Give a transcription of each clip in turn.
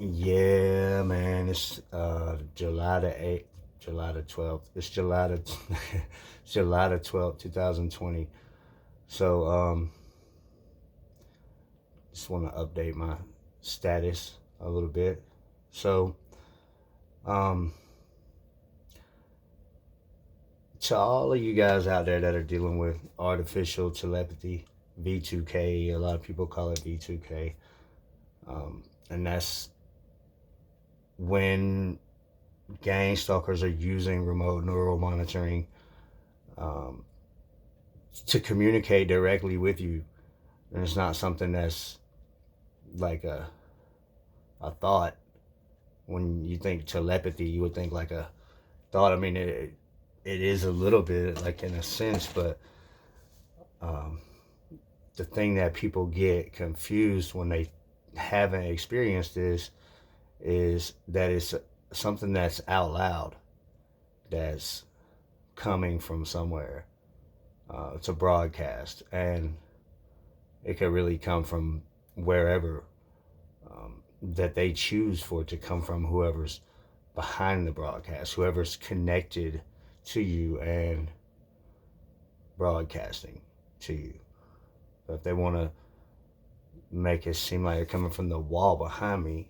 Yeah, man, it's July the 8th, July the 12th. It's July the July the 12th, 2020. So just want to update my status a little bit. So um to all of you guys out there that are dealing with artificial telepathy, V2K, a lot of people call it V2K. And that's when gang stalkers are using remote neural monitoring um, to communicate directly with you. And it's not something that's like a thought. When you think telepathy, you would think like a thought. I mean, it is a little bit like in a sense, but um, the thing that people get confused when they haven't experienced this is that it's something that's out loud, that's coming from somewhere. It's a broadcast, and it could really come from wherever that they choose for it to come from, whoever's behind the broadcast, whoever's connected to you and broadcasting to you. But if they want to make it seem like they're coming from the wall behind me,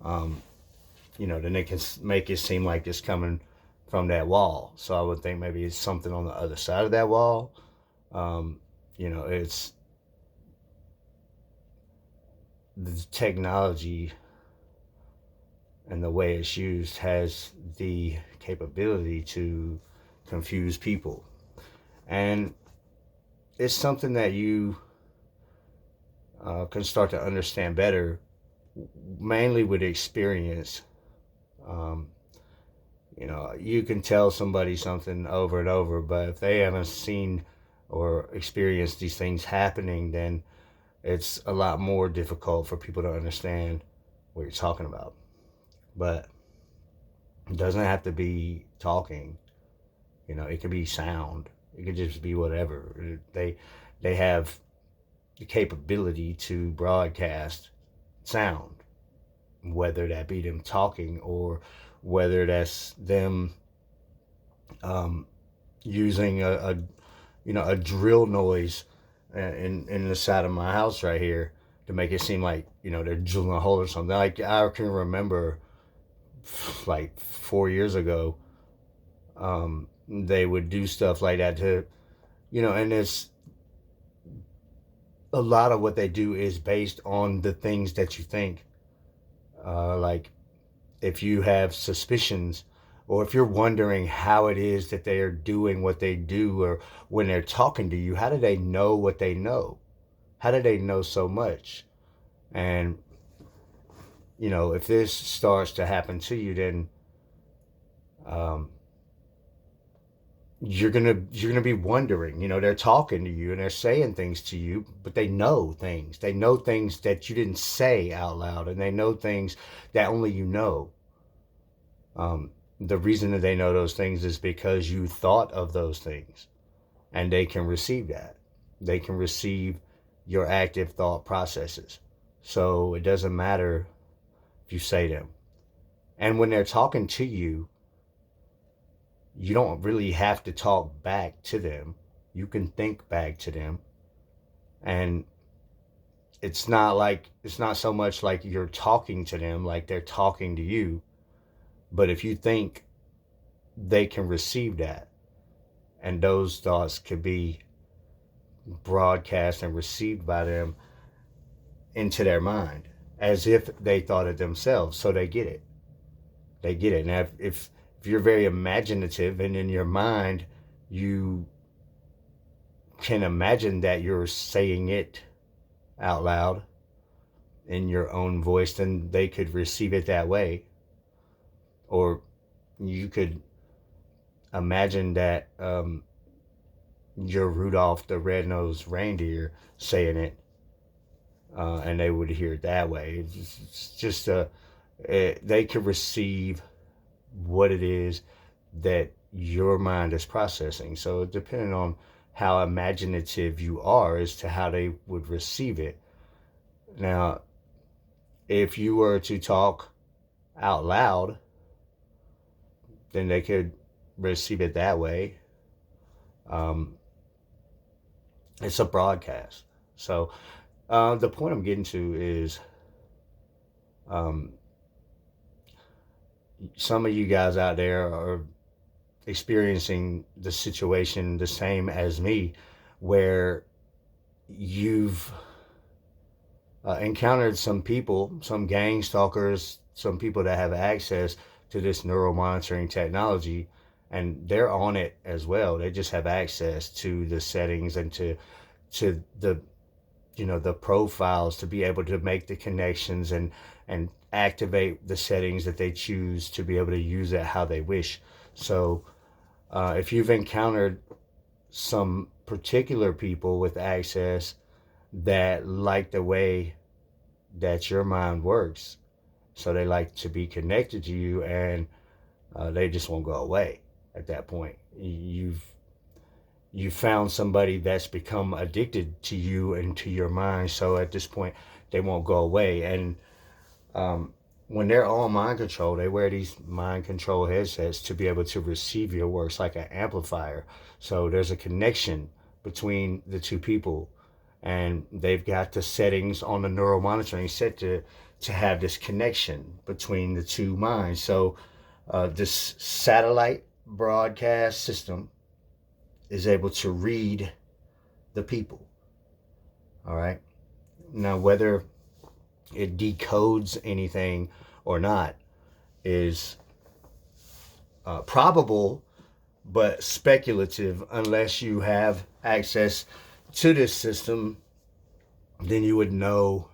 um, then they can make it seem like it's coming from that wall. So I would think maybe it's something on the other side of that wall. Um, it's the technology and the way it's used has the capability to confuse people. And it's something that you can start to understand better, mainly with experience. Um, you can tell somebody something over and over, but if they haven't seen or experienced these things happening, then it's a lot more difficult for people to understand what you're talking about. But it doesn't have to be talking. It could be sound. It could just be whatever. They have the capability to broadcast sound, whether that be them talking or whether that's them um, using a drill noise in the side of my house right here to make it seem like they're drilling a hole or something. Like I can remember, like 4 years ago, they would do stuff like that to and it's a lot of what they do is based on the things that you think. Like if you have suspicions or if you're wondering how it is that they are doing what they do, or when they're talking to you, how do they know what they know? How do they know so much? And if this starts to happen to you, then um, you're gonna be wondering. They're talking to you and they're saying things to you, but they know things. They know things that you didn't say out loud, and they know things that only you know. The reason that they know those things is because you thought of those things, and they can receive that. They can receive your active thought processes. So it doesn't matter if you say them. And when they're talking to you, you don't really have to talk back to them. You can think back to them. And it's not so much like you're talking to them like they're talking to you. But if you think, they can receive that. And those thoughts could be broadcast and received by them into their mind as if they thought it themselves. So they get it. They get it. And if you're very imaginative and in your mind you can imagine that you're saying it out loud in your own voice, then they could receive it that way. Or you could imagine that you're Rudolph the Red-Nosed Reindeer saying it, and they would hear it that way. It's just they could receive what it is that your mind is processing. So depending on how imaginative you are as to how they would receive it. Now, if you were to talk out loud, then they could receive it that way. Um, it's a broadcast. So the point I'm getting to is um, some of you guys out there are experiencing the situation the same as me, where you've encountered some people, some gang stalkers, some people that have access to this neuromonitoring technology, and they're on it as well. They just have access to the settings and to the the profiles to be able to make the connections and activate the settings that they choose to be able to use it how they wish. So if you've encountered some particular people with access that like the way that your mind works, so they like to be connected to you, and they just won't go away at that point. You found somebody that's become addicted to you and to your mind, so at this point they won't go away. And um, when they're on mind control, they wear these mind control headsets to be able to receive your works like an amplifier. So there's a connection between the two people, and they've got the settings on the neural monitoring set to have this connection between the two minds. So this satellite broadcast system is able to read the people. All right. Now, whether it decodes anything or not is probable, but speculative. Unless you have access to this system, then you would know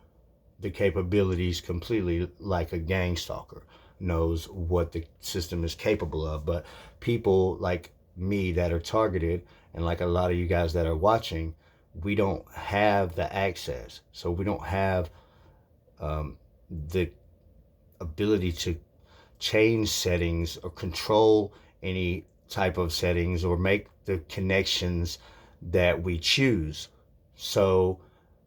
the capabilities completely, like a gang stalker knows what the system is capable of. But people like me that are targeted, and like a lot of you guys that are watching, we don't have the access. So we don't have the ability to change settings or control any type of settings or make the connections that we choose. So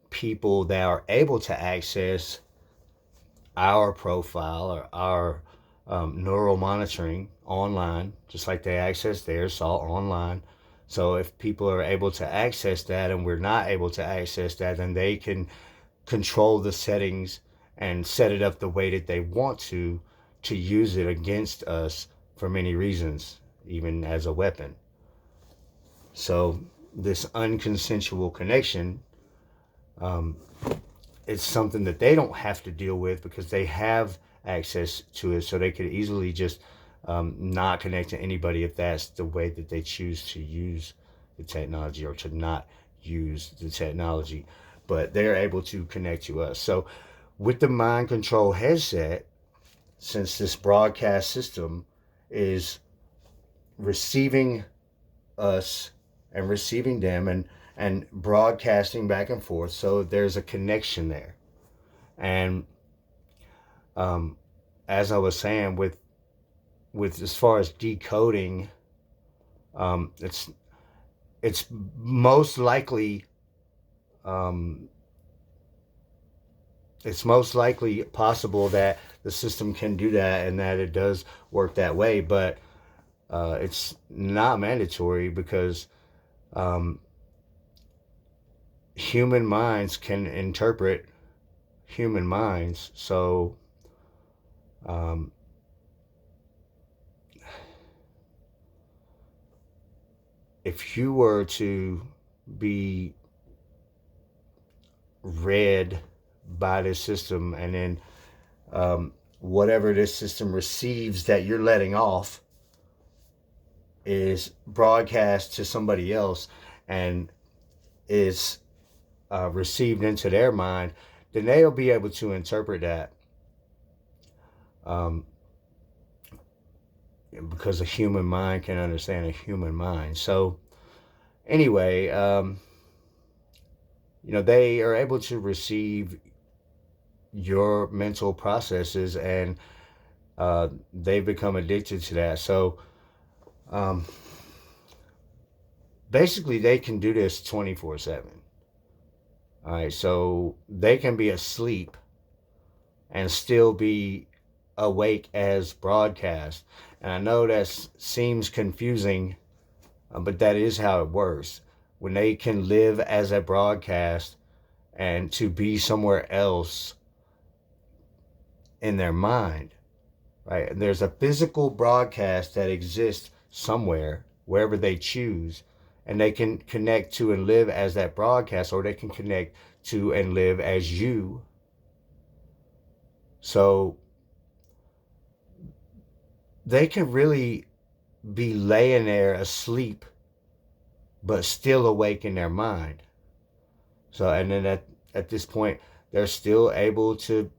people that are able to access our profile or our neural monitoring online, just like they access theirs, all online. So if people are able to access that and we're not able to access that, then they can control the settings and set it up the way that they want to use it against us for many reasons, even as a weapon. So this unconsensual connection, um, it's something that they don't have to deal with because they have access to it, so they could easily just not connect to anybody if that's the way that they choose to use the technology, or to not use the technology. But they're able to connect to us. So with the mind control headset, since this broadcast system is receiving us and receiving them and broadcasting back and forth, so there's a connection there. And um, as I was saying, with as far as decoding, um, it's it's most likely um, it's most likely possible that the system can do that and that it does work that way, but it's not mandatory because um, human minds can interpret human minds. So um, if you were to be read by this system, and then whatever this system receives that you're letting off is broadcast to somebody else and is received into their mind, then they'll be able to interpret that um, because a human mind can understand a human mind. So anyway, they are able to receive your mental processes, and they become addicted to that. So um, basically, they can do this 24/7. All right, so they can be asleep and still be awake as broadcast. And I know that seems confusing, but that is how it works. When they can live as a broadcast and to be somewhere else in their mind, right? There's a physical broadcast that exists somewhere, wherever they choose, and they can connect to and live as that broadcast, or they can connect to and live as you. So they can really be laying there asleep, but still awake in their mind. So, and then at this point, they're still able to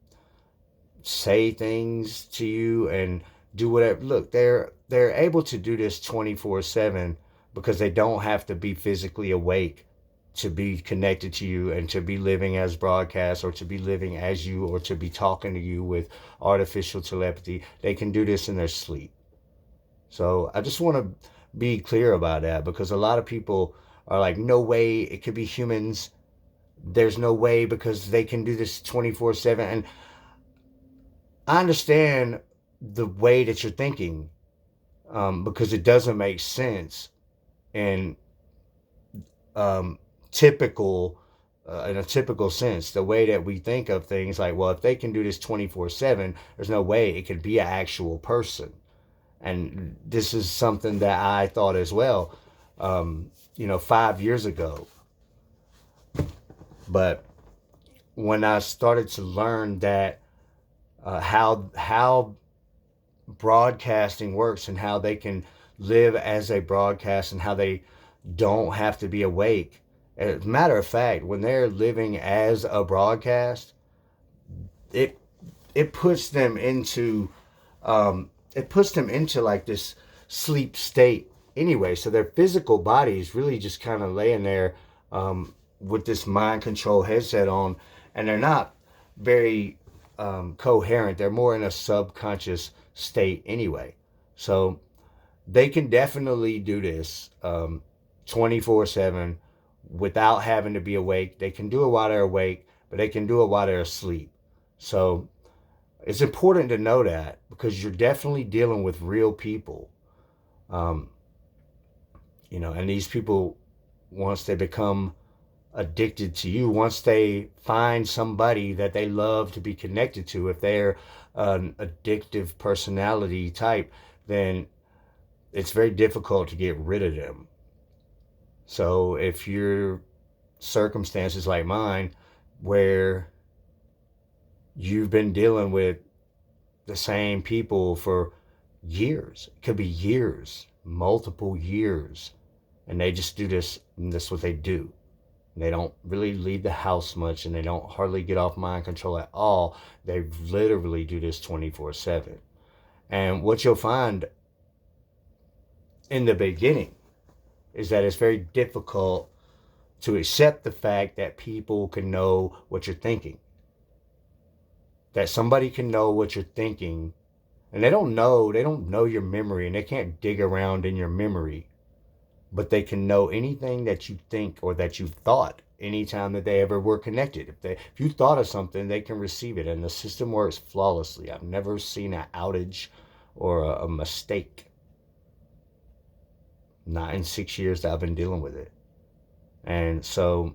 say things to you and do whatever. Look, they're able to do this 24/7 because they don't have to be physically awake to be connected to you and to be living as broadcast, or to be living as you, or to be talking to you with artificial telepathy. They can do this in their sleep. So I just want to be clear about that, because a lot of people are like, no way it could be humans. There's no way, because they can do this 24/7. And I understand the way that you're thinking, because it doesn't make sense in um, typical, in a typical sense. The way that we think of things, like, well, if they can do this 24/7, there's no way it could be an actual person. And this is something that I thought as well, 5 years ago. But when I started to learn that how broadcasting works, and how they can live as a broadcast, and how they don't have to be awake. As a matter of fact, when they're living as a broadcast, it it puts them into like this sleep state anyway. So their physical body is really just kind of laying there, with this mind control headset on, and they're not very coherent. They're more in a subconscious state anyway. So they can definitely do this 24/7 without having to be awake. They can do it while they're awake, but they can do it while they're asleep. So it's important to know that, because you're definitely dealing with real people. Um, and these people, once they become addicted to you, once they find somebody that they love to be connected to, if they're an addictive personality type, then it's very difficult to get rid of them. So if your circumstances like mine, where you've been dealing with the same people for years, it could be years, multiple years, and they just do this, and that's what they do. They don't really leave the house much, and they don't hardly get off mind control at all. They literally do this 24/7. And what you'll find in the beginning is that it's very difficult to accept the fact that people can know what you're thinking. That somebody can know what you're thinking, and they don't know your memory, and they can't dig around in your memory, but they can know anything that you think or that you thought anytime that they ever were connected. If you thought of something, they can receive it, and the system works flawlessly. I've never seen an outage or a mistake. Not in 6 years that I've been dealing with it. And so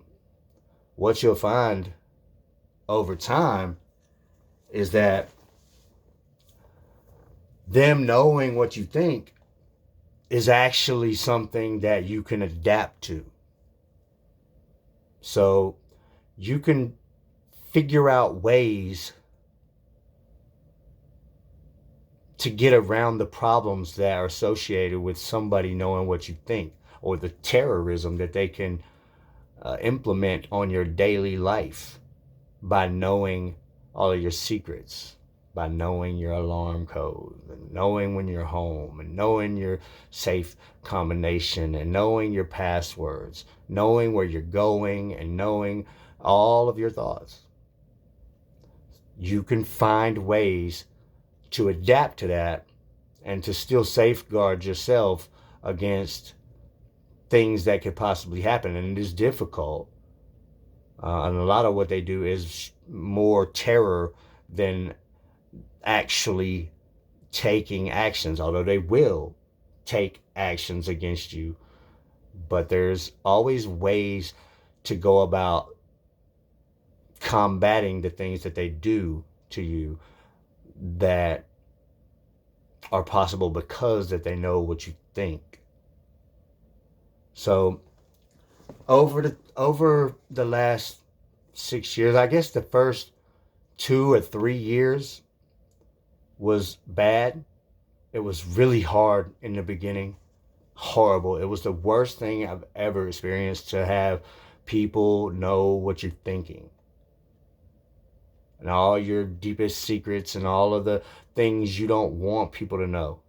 what you'll find over time is that them knowing what you think is actually something that you can adapt to. So you can figure out ways to get around the problems that are associated with somebody knowing what you think, or the terrorism that they can implement on your daily life by knowing all of your secrets, by knowing your alarm code, and knowing when you're home, and knowing your safe combination, and knowing your passwords, knowing where you're going, and knowing all of your thoughts. You can find ways to adapt to that, and to still safeguard yourself against things that could possibly happen. And it is difficult. And a lot of what they do is more terror than actually taking actions, although they will take actions against you. But there's always ways to go about combating the things that they do to you that are possible because that they know what you think. So over the last 6 years, I guess the first 2 or 3 years was bad. It was really hard in the beginning. Horrible. It was the worst thing I've ever experienced, to have people know what you're thinking and all your deepest secrets and all of the things you don't want people to know.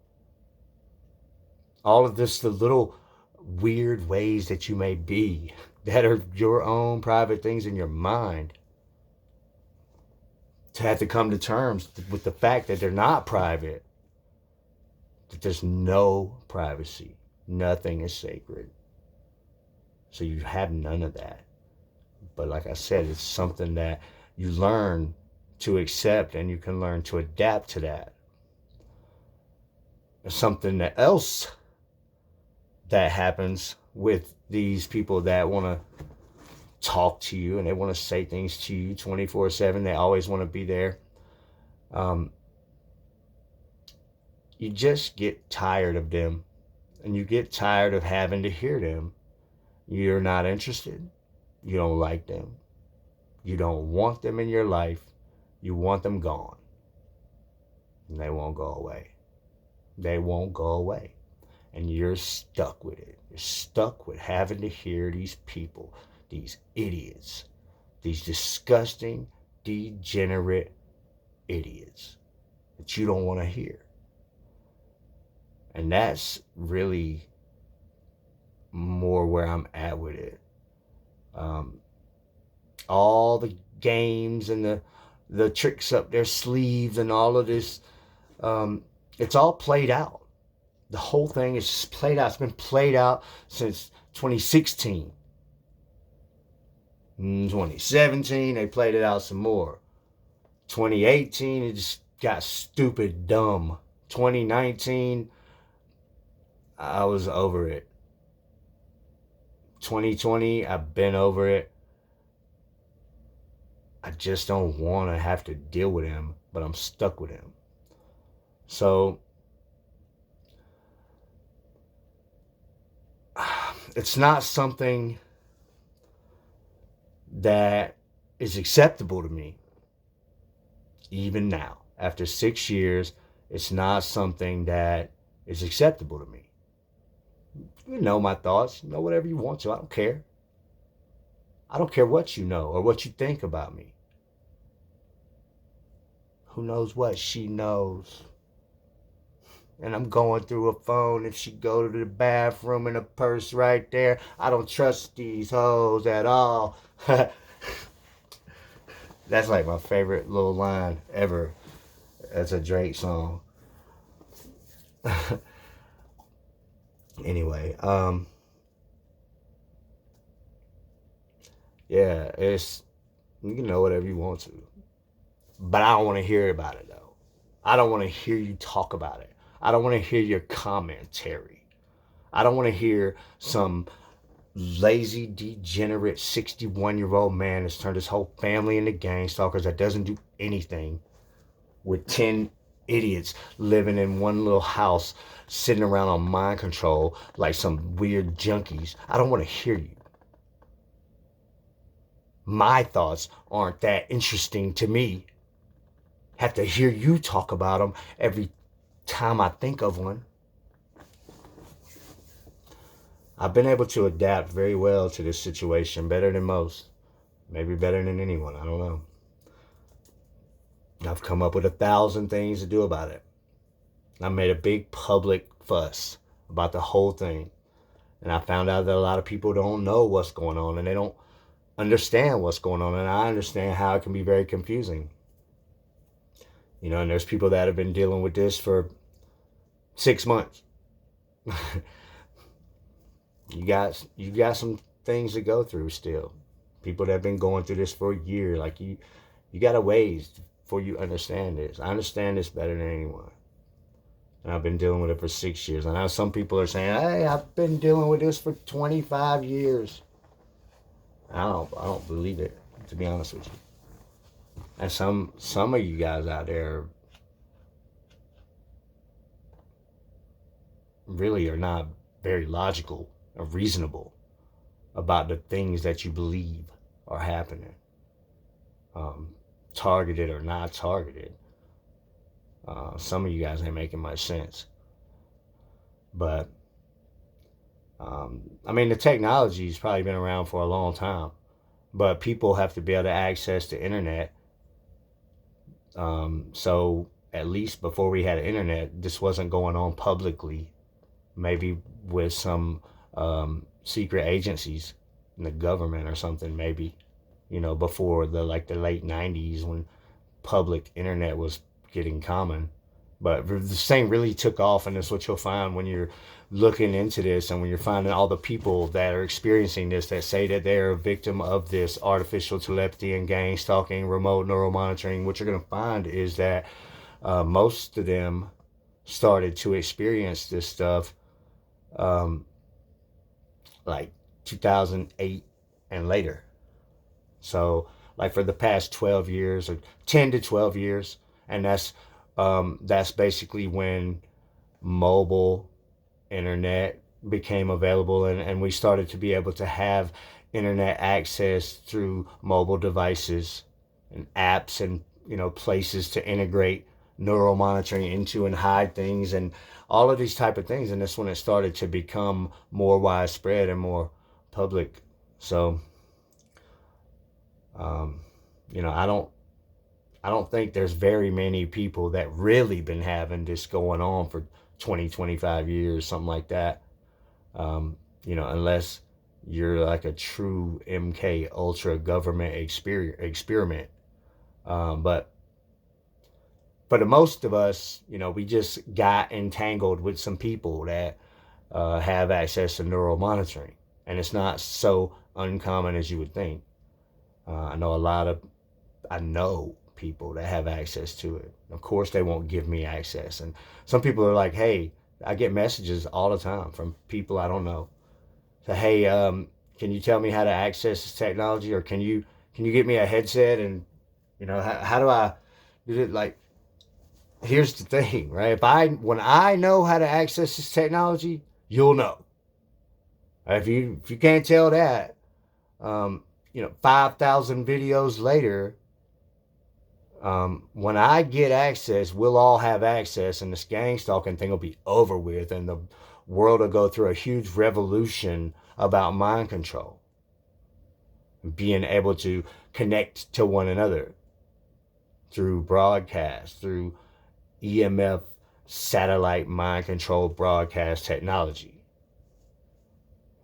All of this, the little weird ways that you may be that are your own private things in your mind. To have to come to terms with the fact that they're not private, that there's no privacy, nothing is sacred. So you have none of that. But like I said, it's something that you learn to accept, and you can learn to adapt to that. Something else that happens with these people that want to talk to you and they want to say things to you 24/7, they always want to be there. You just get tired of them, and you get tired of having to hear them. You're not interested. You don't like them. You don't want them in your life. You want them gone. And they won't go away. They won't go away. And you're stuck with it. You're stuck with having to hear these people, these idiots, these disgusting, degenerate idiots that you don't want to hear. And that's really more where I'm at with it. All the games and the tricks up their sleeves and all of this, it's all played out. The whole thing is just played out. It's been played out since 2016. 2017, they played it out some more. 2018, it just got stupid dumb. 2019, I was over it. 2020, I've been over it. I just don't want to have to deal with him, but I'm stuck with him. So it's not something that is acceptable to me. Even now, after 6 years, it's not something that is acceptable to me. You know my thoughts. Know whatever you want to. I don't care. I don't care what you know or what you think about me. Who knows what she knows? And I'm going through a phone. If she go to the bathroom and a purse right there, I don't trust these hoes at all. That's like my favorite little line ever. That's a Drake song. Anyway, yeah, it's, you can know whatever you want to, but I don't want to hear about it though. I don't want to hear you talk about it. I don't want to hear your commentary. I don't want to hear some lazy, degenerate 61-year-old man that's turned his whole family into gang stalkers that doesn't do anything, with 10 idiots living in one little house, sitting around on mind control like some weird junkies. I don't want to hear you. My thoughts aren't that interesting to me. Have to hear you talk about them every time I think of one. I've been able to adapt very well to this situation, better than most. Maybe better than anyone, I don't know. I've come up with 1,000 things to do about it. I made a big public fuss about the whole thing. And I found out that a lot of people don't know what's going on, and they don't understand what's going on. And I understand how it can be very confusing. You know, and there's people that have been dealing with this for 6 months. you got some things to go through still. People that have been going through this for a year, like you got a ways before you understand this. I understand this better than anyone. And I've been dealing with it for 6 years. I know some people are saying, hey, I've been dealing with this for 25 years. I don't believe it, to be honest with you. And some of you guys out there really are not very logical or reasonable about the things that you believe are happening, targeted or not targeted. Some of you guys ain't making much sense. But, I mean, the technology's probably been around for a long time. But people have to be able to access the internet. So at least before we had internet, this wasn't going on publicly. Maybe with some secret agencies in the government or something. Maybe, before the late '90s when public internet was getting common. But this thing really took off, and that's what you'll find when you're looking into this and when you're finding all the people that are experiencing this that say that they're a victim of this artificial telepathy and gang stalking, remote neural monitoring. What you're going to find is that most of them started to experience this stuff like 2008 and later. So, like for the past 12 years or 10 to 12 years, and that's basically when mobile internet became available, and we started to be able to have internet access through mobile devices and apps and places to integrate neural monitoring into and hide things and all of these type of things. And that's when it started to become more widespread and more public. So I don't think there's very many people that really been having this going on for 20, 25 years, something like that. Unless you're like a true MK Ultra government experiment. But for the most of us, we just got entangled with some people that have access to neural monitoring. And it's not so uncommon as you would think. I know people that have access to it. Of course, they won't give me access. And some people are like, hey, I get messages all the time from people I don't know. So, hey, can you tell me how to access this technology? Or can you get me a headset? And, how do I do it? Like, here's the thing, right? When I know how to access this technology, you'll know. If you can't tell that, 5,000 videos later, when I get access, we'll all have access, and this gang stalking thing will be over with, and the world will go through a huge revolution about mind control, being able to connect to one another through broadcast, through EMF satellite mind control broadcast technology.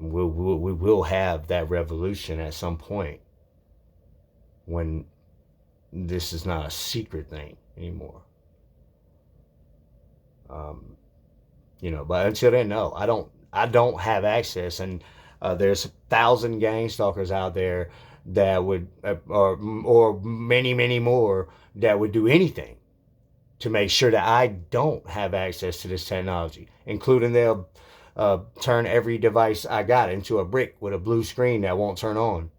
We will have that revolution at some point when this is not a secret thing anymore. But until then, no, I don't have access, and there's 1,000 gang stalkers out there that would, or many, many more that would do anything to make sure that I don't have access to this technology, including they'll turn every device I got into a brick with a blue screen that won't turn on.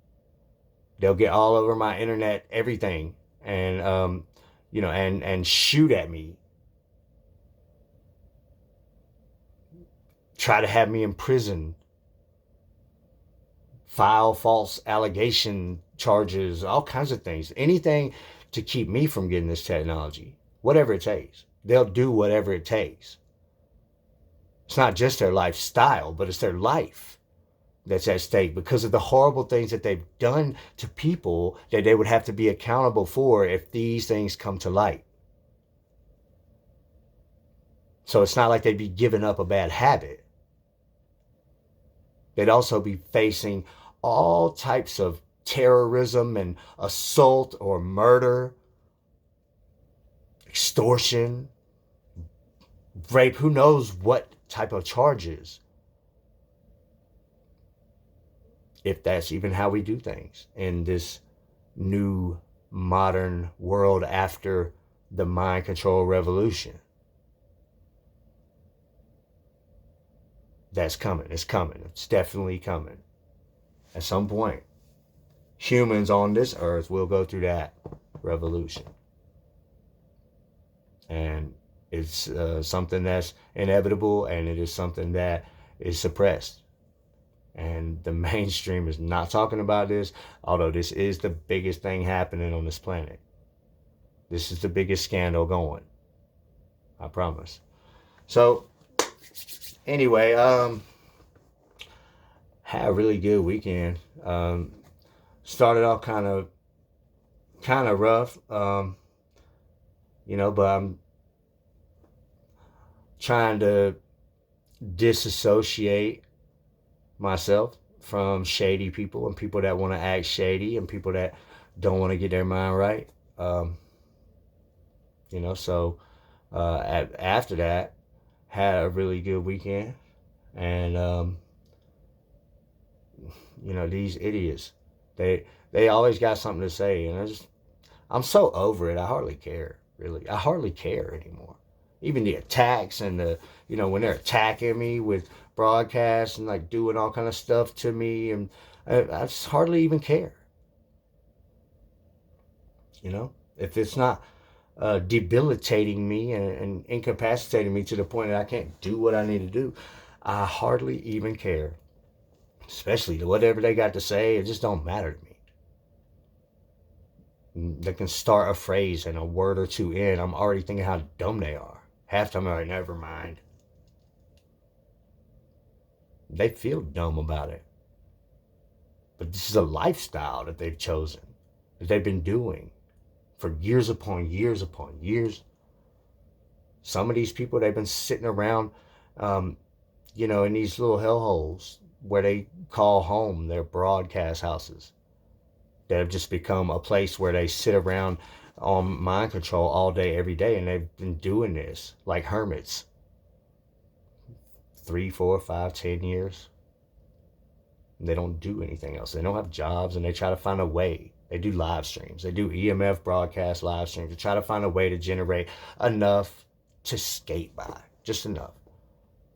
They'll get all over my internet, everything, and and shoot at me, try to have me in prison, file false allegation charges, all kinds of things, anything to keep me from getting this technology, whatever it takes. They'll do whatever it takes. It's not just their lifestyle, but it's their life that's at stake because of the horrible things that they've done to people that they would have to be accountable for if these things come to light. So it's not like they'd be giving up a bad habit. They'd also be facing all types of terrorism and assault or murder, extortion, rape, who knows what type of charges. If that's even how we do things in this new modern world after the mind control revolution. That's coming. It's coming. It's definitely coming. At some point, humans on this earth will go through that revolution. And it's something that's inevitable, and it is something that is suppressed. And the mainstream is not talking about this, although this is the biggest thing happening on this planet. This is the biggest scandal going. I promise. So, anyway, had a really good weekend. Started off kind of rough, but I'm trying to disassociate myself from shady people and people that want to act shady and people that don't want to get their mind right. So after that, had a really good weekend, and these idiots, they always got something to say, and I'm so over it. I hardly care, really. I hardly care anymore. Even the attacks and when they're attacking me with broadcasts and like doing all kind of stuff to me, and I just hardly even care. If it's not debilitating me and incapacitating me to the point that I can't do what I need to do, I hardly even care. Especially whatever they got to say, it just don't matter to me. They can start a phrase and a word or two in, I'm already thinking how dumb they are. Half the time I'm like, never mind. They feel dumb about it. But this is a lifestyle that they've chosen, that they've been doing for years upon years upon years. Some of these people, they've been sitting around, in these little hellholes where they call home their broadcast houses, that have just become a place where they sit around on mind control all day, every day. And they've been doing this like hermits 3, 4, 5, 10 years. And they don't do anything else. They don't have jobs, and they try to find a way. They do live streams. They do EMF broadcast live streams to try to find a way to generate enough to skate by. Just enough.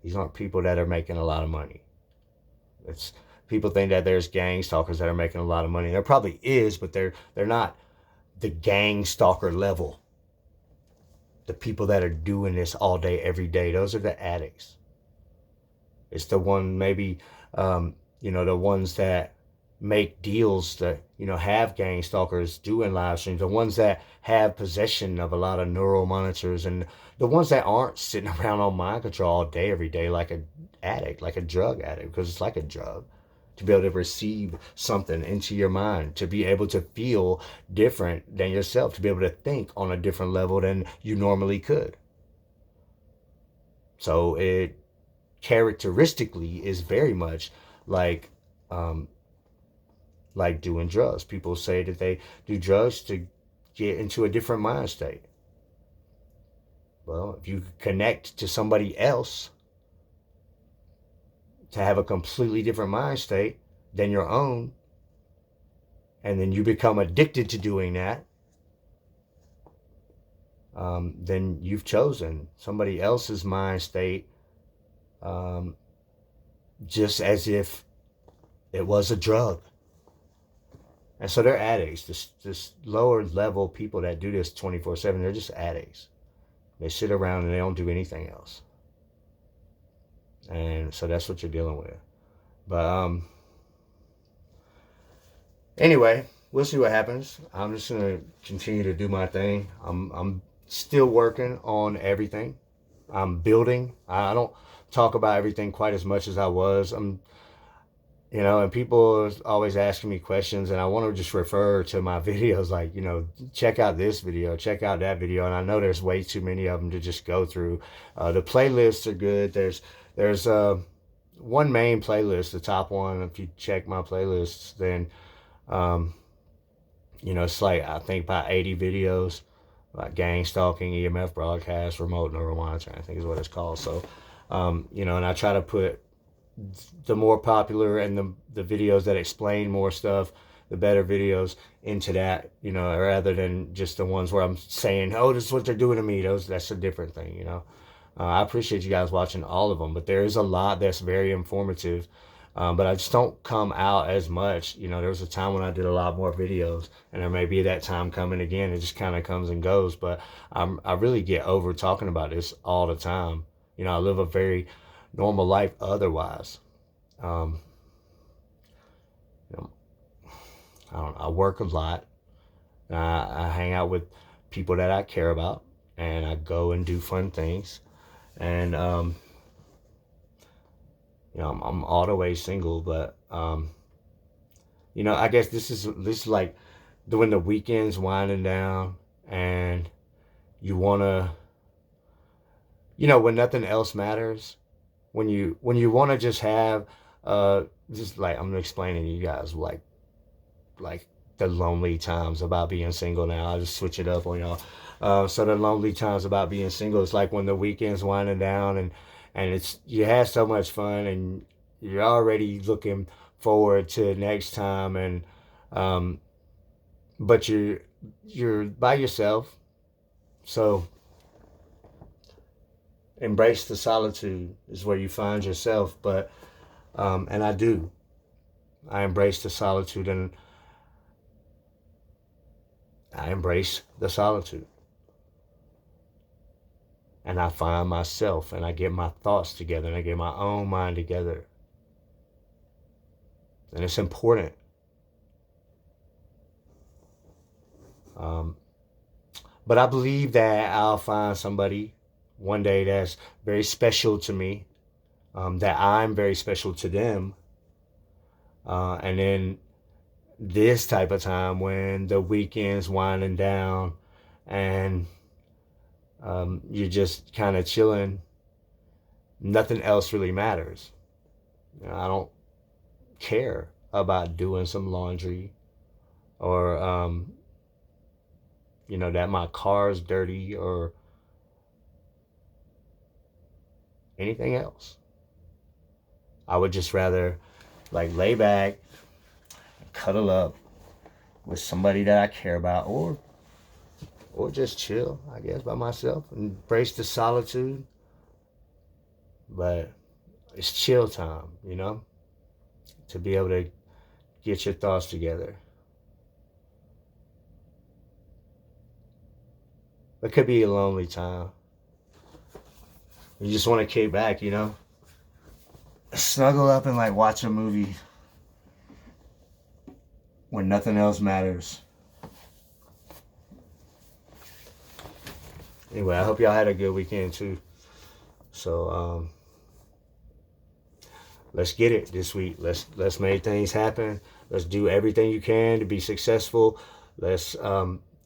These aren't people that are making a lot of money. It's people think that there's gang stalkers that are making a lot of money. There probably is, but they're not the gang stalker level. The people that are doing this all day, every day, those are the addicts. It's the one, maybe, the ones that make deals that, have gang stalkers doing live streams, the ones that have possession of a lot of neural monitors, and the ones that aren't sitting around on mind control all day, every day, like an addict, like a drug addict, because it's like a drug. To be able to receive something into your mind, to be able to feel different than yourself, to be able to think on a different level than you normally could. So it characteristically is very much like doing drugs. People say that they do drugs to get into a different mind state. Well, if you connect to somebody else to have a completely different mind state than your own, and then you become addicted to doing that, then you've chosen somebody else's mind state, just as if it was a drug. And so they're addicts. This lower level people that do this 24/7, they're just addicts. They sit around and they don't do anything else. And so that's what you're dealing with. But anyway, we'll see what happens. I'm just gonna continue to do my thing. I'm still working on everything. I'm building. I don't talk about everything quite as much as I was. And people are always asking me questions, and I want to just refer to my videos, like, check out this video, check out that video. And I know there's way too many of them to just go through. The playlists are good. There's one main playlist, the top one. If you check my playlists, then, it's like, I think about 80 videos, like gang stalking, EMF broadcast, remote neural monitoring, I think is what it's called. So, and I try to put the more popular and the videos that explain more stuff the better videos into that, you know, rather than just the ones where I'm saying, oh, this is what they're doing to me. That's a different thing, you know. I appreciate you guys watching all of them, but there is a lot that's very informative. But I just don't come out as much. You know, there was a time when I did a lot more videos, and there may be that time coming again. It just kind of comes and goes. But I really get over talking about this all the time. You know, I live a very normal life otherwise. Um, you know, I don't know, I work a lot. I hang out with people that I care about, and I go and do fun things. And you know, I'm all the way single, but you know, I guess this is like when the weekend's winding down, and you wanna, you know, when nothing else matters, when you wanna just have just like I'm explaining to you guys like the lonely times about being single now. I'll just switch it up on y'all. So the lonely times about being single is like when the weekend's winding down, and it's you had so much fun, and you're already looking forward to next time, and um, but you're by yourself. So embrace the solitude is where you find yourself. But and I do. I embrace the solitude, and I embrace the solitude. And I find myself, and I get my thoughts together, and I get my own mind together. And it's important. Um, but I believe that I'll find somebody one day that's very special to me, that I'm very special to them. And then this type of time when the weekend's winding down, and you're just kind of chilling, nothing else really matters. You know, I don't care about doing some laundry, or you know, that my car's dirty, or anything else. I would just rather like lay back, cuddle up with somebody that I care about, or just chill, I guess, by myself, embrace the solitude. But it's chill time, you know, to be able to get your thoughts together. It could be a lonely time. You just want to kick back, you know, snuggle up and like watch a movie when nothing else matters. Anyway, I hope y'all had a good weekend too. So let's get it this week. Let's make things happen. Let's do everything you can to be successful. Let's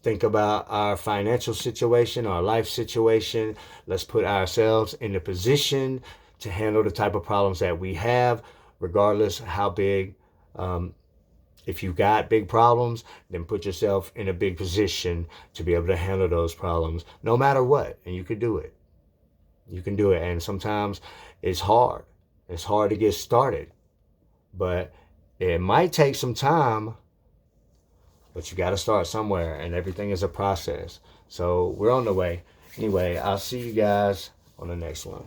think about our financial situation, our life situation. Let's put ourselves in a position to handle the type of problems that we have, regardless how big. If you've got big problems, then put yourself in a big position to be able to handle those problems, no matter what. And you can do it. You can do it. And sometimes it's hard. It's hard to get started. But it might take some time, but you got to start somewhere, and everything is a process. So we're on the way. Anyway, I'll see you guys on the next one.